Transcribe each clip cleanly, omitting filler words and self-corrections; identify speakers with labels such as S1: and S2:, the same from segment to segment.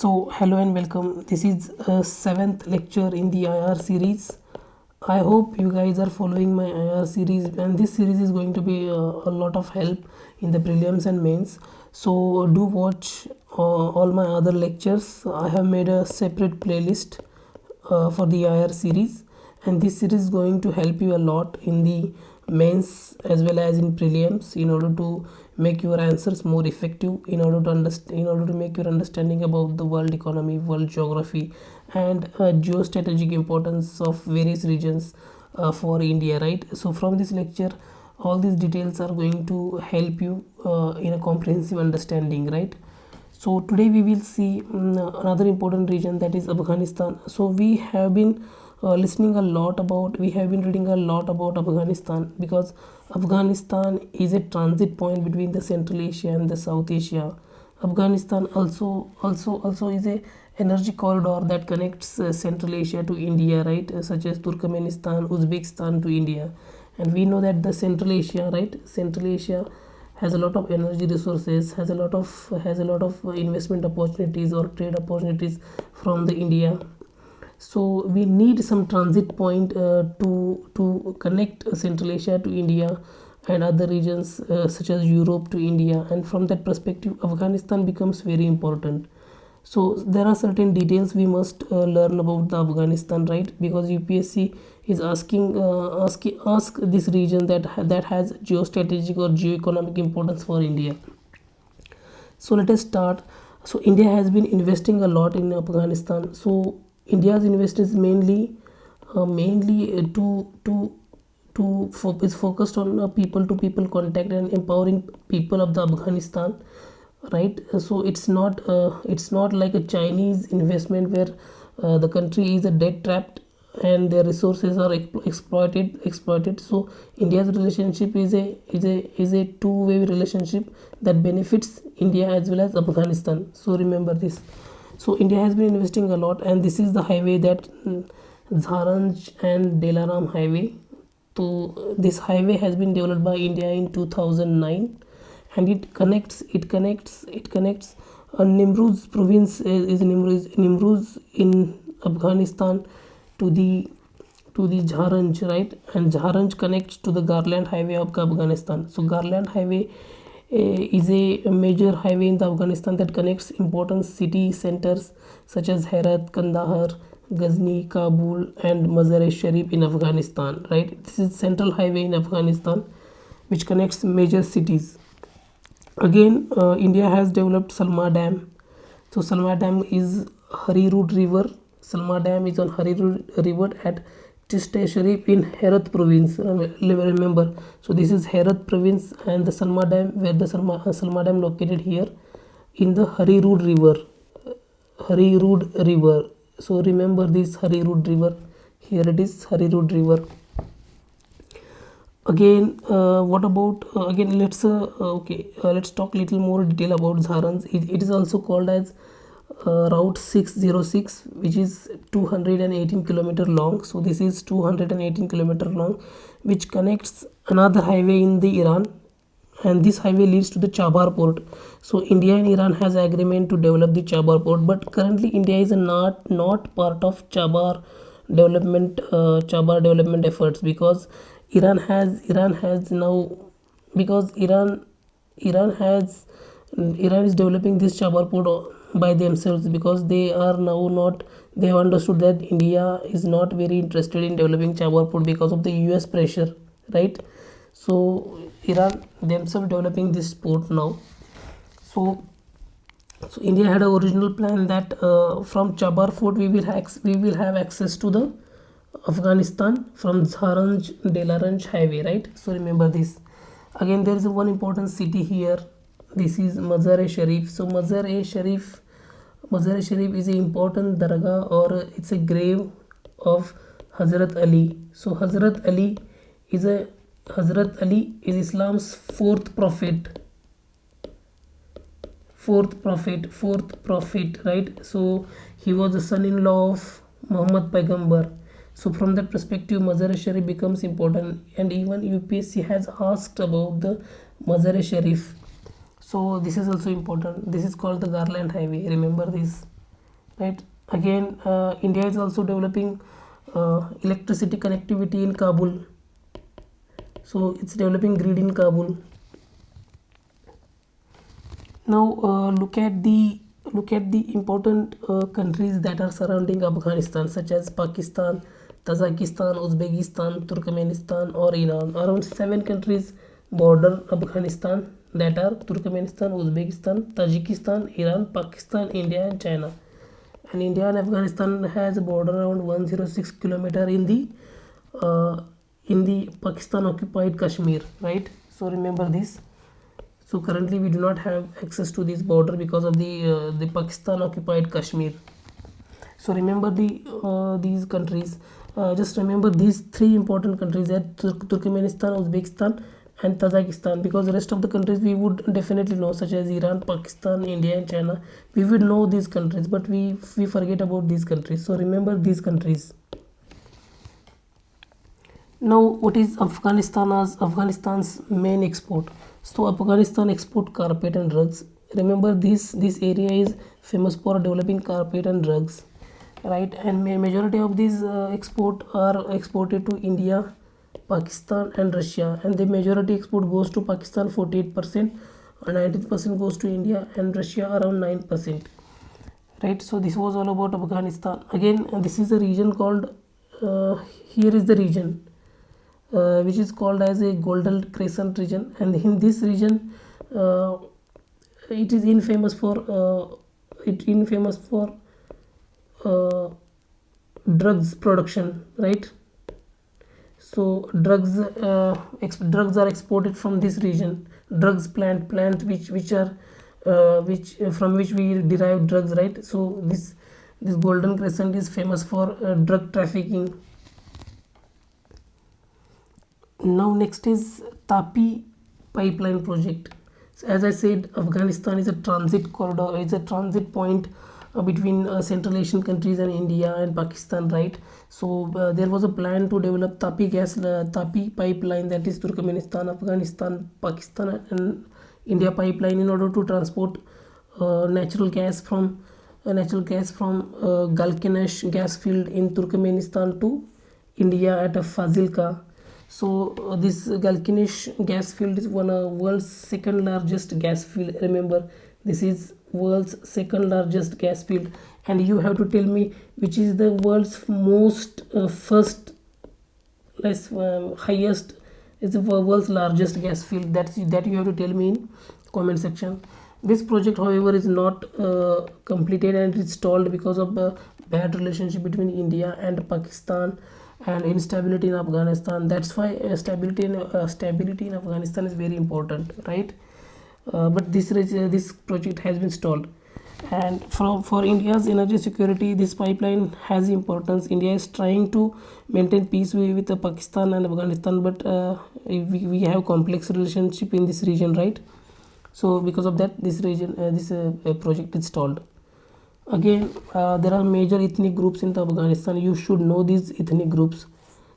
S1: So hello and welcome. This is seventh lecture in the IR series. I hope you guys are following my IR series, and this series is going to be a lot of help in the prelims and mains. So do watch all my other lectures. I have made a separate playlist for the IR series, and this series is going to help you a lot in the mains as well as in prelims in order to make your answers more effective, in order to make your understanding about the world economy, world geography, and geostrategic importance of various regions for India, right? So from this lecture all these details are going to help you in a comprehensive understanding, right? So today we will see another important region, that is Afghanistan. So we have been reading a lot about Afghanistan, because Afghanistan is a transit point between the Central Asia and the South Asia. Afghanistan also is a energy corridor that connects Central Asia to India, right? Such as Turkmenistan, Uzbekistan to India. And we know that the Central Asia, right? Central Asia has a lot of energy resources, has a lot of investment opportunities or trade opportunities from the India. So we need some transit point to connect Central Asia to India and other regions such as Europe to India, and from that perspective Afghanistan becomes very important. So there are certain details we must learn about the Afghanistan, right? Because UPSC is ask this region that has geostrategic or geoeconomic importance for India. So let us start. So India has been investing a lot in Afghanistan. So India's investment is mainly is focused on people to people contact and empowering people of the Afghanistan, right? So it's not like a Chinese investment where the country is a debt trapped and their resources are exploited. So India's relationship is a two-way relationship that benefits India as well as Afghanistan. So remember this. So India has been investing a lot, and this is the highway, that Zaranj and Delaram highway. So this highway has been developed by India in 2009, and it connects Nimruz province is Nimruz in Afghanistan to the Zaranj, right? And Zaranj connects to the Garland highway of Afghanistan. So Garland highway is a major highway in the Afghanistan that connects important city centers such as Herat, Kandahar, Ghazni, Kabul and Mazar-e-Sharif in Afghanistan, right? This is central highway in Afghanistan which connects major cities. Again, India has developed Salma Dam. So Salma Dam is Harirud River. Salma Dam is on Harirud River at Chiste Sharif in Herat province. Remember, so this is Herat province, and the Salma Dam, where the Salma Dam located here in the Harirud River. So remember this Harirud River. Here it is, Harirud River. Again, what about again? Let's talk little more detail about Zaranj. It is also called as Route 606, which is 218 kilometer long. So this is 218 kilometer long, which connects another highway in the Iran, and this highway leads to the Chabar port. So India and Iran has agreement to develop the Chabar port, but currently India is not part of Chabar development efforts, because Iran is developing this Chabar port by themselves, because they have understood that India is not very interested in developing Chabar port because of the US pressure, right? So Iran themselves developing this port now. So India had an original plan that from Chabar fort we will have access to the Afghanistan from Zaranj Delaranj highway, right? So remember this. Again, there is one important city here. This is Mazar-e-Sharif. So Mazar-e-Sharif is an important dargah, or it's a grave of Hazrat Ali. So Hazrat Ali is Islam's fourth prophet, right? So he was the son-in-law of Muhammad Paigambar. So from that perspective Mazar-e-Sharif becomes important, and even UPSC has asked about the Mazar-e-Sharif. So this is also important. This is called the Garland highway, remember this. right? Again, India is also developing electricity connectivity in Kabul, so it's developing grid in Kabul. Now look at the important countries that are surrounding Afghanistan, such as Pakistan, Tajikistan, Uzbekistan, Turkmenistan, or Iran. Around 7 countries border Afghanistan, that are Turkmenistan, Uzbekistan, Tajikistan, Iran, Pakistan, India, and China. And India and Afghanistan has a border around 106 kilometer in the Pakistan occupied Kashmir, right? So remember this. So currently we do not have access to this border because of the Pakistan occupied Kashmir. So remember these countries. Just remember these 3 important countries, that Turkmenistan, Uzbekistan, and Tajikistan, because the rest of the countries we would definitely know, such as Iran, Pakistan, India, and China. We would know these countries, but we forget about these countries. So remember these countries. Now, what is Afghanistan's main export? So Afghanistan export carpet and drugs. Remember this area is famous for developing carpet and drugs, right? And majority of these export are exported to India, Pakistan, and Russia, and the majority export goes to Pakistan 48%, and 19% goes to India, and Russia around 9%, right? So this was all about Afghanistan. Again, this is a region called here is the region which is called as a Golden Crescent region, and in this region it is infamous for drugs production, right? So drugs are exported from this region. Drugs plant which are from which we derive drugs, right? So this Golden Crescent is famous for drug trafficking. Now next is Tapi pipeline project. So as I said, Afghanistan is a transit corridor, it's a transit point between Central Asian countries and India and Pakistan, right? So there was a plan to develop Tapi pipeline, that is Turkmenistan, Afghanistan, Pakistan, and India pipeline, in order to transport natural gas from Galkanesh gas field in Turkmenistan to India at a Fazilka. So this Galkanesh gas field is one of world's second largest gas field. Remember, this is world's second largest gas field, and you have to tell me which is the world's most highest is the world's largest gas field. That you have to tell me in comment section. This project, however, is not completed, and it's stalled because of the bad relationship between India and Pakistan and instability in Afghanistan. That's why stability in Afghanistan is very important, right? But this project has been stalled. And for India's energy security, this pipeline has importance. India is trying to maintain peace with Pakistan and Afghanistan, but we have complex relationship in this region, right? So because of that, this project is stalled. Again, there are major ethnic groups in Afghanistan. You should know these ethnic groups.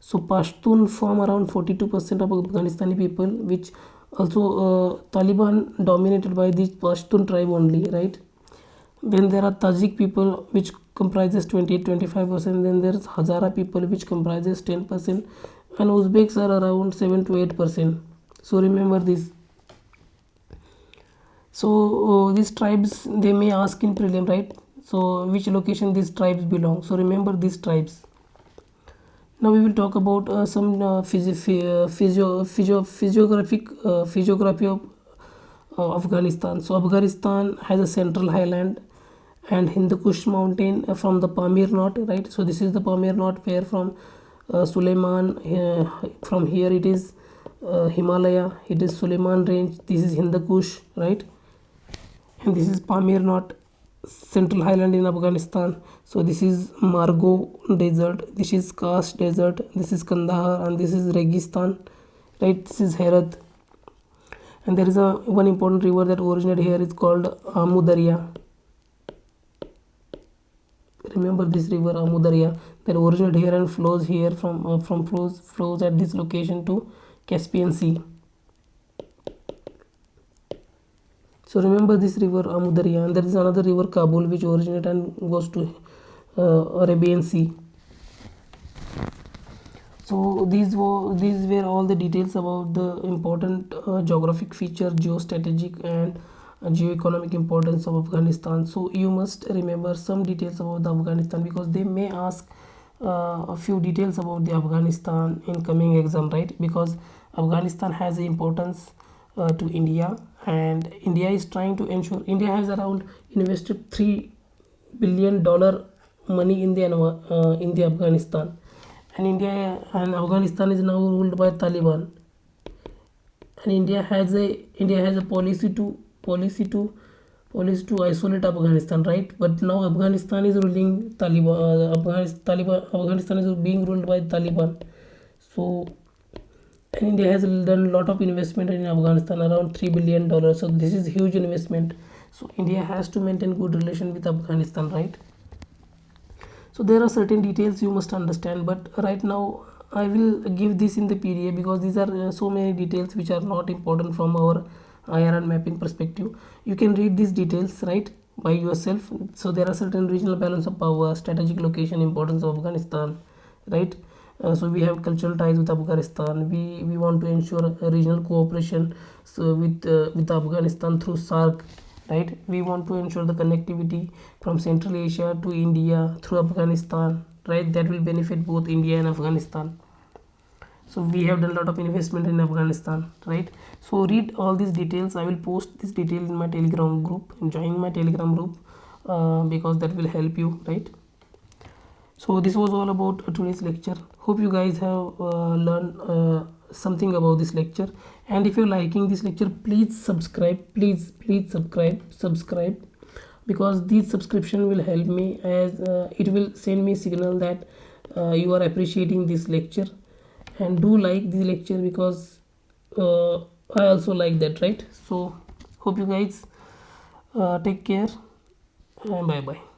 S1: So Pashtun form around 42% of Afghanistani people, which also Taliban dominated by the Pashtun tribe only, right? Then there are Tajik people, which comprises 28-25%. Then there is Hazara people, which comprises 10%, and Uzbeks are around 7 to 8%. So remember this. So these tribes, they may ask in prelim, right? So which location these tribes belong. So remember these tribes. Now we will talk about some physiography of Afghanistan. So Afghanistan has a central highland and Hindu Kush mountain from the Pamir Knot, right? So this is the Pamir Knot, where from Suleiman, from here it is Himalaya, it is Suleiman range, this is Hindu Kush, right? And this is Pamir Knot, central highland in Afghanistan. So this is Margo desert, this is Kash desert, this is Kandahar, and this is Registan, right? This is Herat. And there is one important river that originated here, is called Amu Darya. Remember this river Amu Darya that originated here and flows here flows at this location to Caspian Sea. So remember this river Amudarya, and there is another river Kabul which originates and goes to Arabian Sea. So these were all the details about the important geographic feature, geostrategic and geoeconomic importance of Afghanistan. So you must remember some details about the Afghanistan, because they may ask a few details about the Afghanistan in coming exam, right? Because Afghanistan has importance to India, and India is trying to ensure. India has around invested $3 billion money in the Afghanistan, and Afghanistan is now ruled by Taliban, and India has a policy to isolate Afghanistan, right? But now Afghanistan is ruling Taliban. Afghanistan is being ruled by Taliban. So, and India has done a lot of investment in Afghanistan, around $3 billion. So this is huge investment. So India has to maintain good relation with Afghanistan, right? So there are certain details you must understand, but right now I will give this in the PDF, because these are so many details which are not important from our IRN mapping perspective. You can read these details, right, by yourself. So there are certain regional balance of power, strategic location, importance of Afghanistan, right? So we have cultural ties with Afghanistan. We want to ensure a regional cooperation, so with Afghanistan through SARC, right? We want to ensure the connectivity from Central Asia to India through Afghanistan, right? That will benefit both India and Afghanistan. So we have done a lot of investment in Afghanistan, right? So read all these details. I will post this detail in my Telegram group. Join my Telegram group, because that will help you, right? So this was all about today's lecture. Hope you guys have learned something about this lecture. And if you're liking this lecture, please subscribe. Please subscribe, because this subscription will help me, as it will send me signal that you are appreciating this lecture. And do like the lecture, because I also like that, right? So hope you guys take care, and bye bye.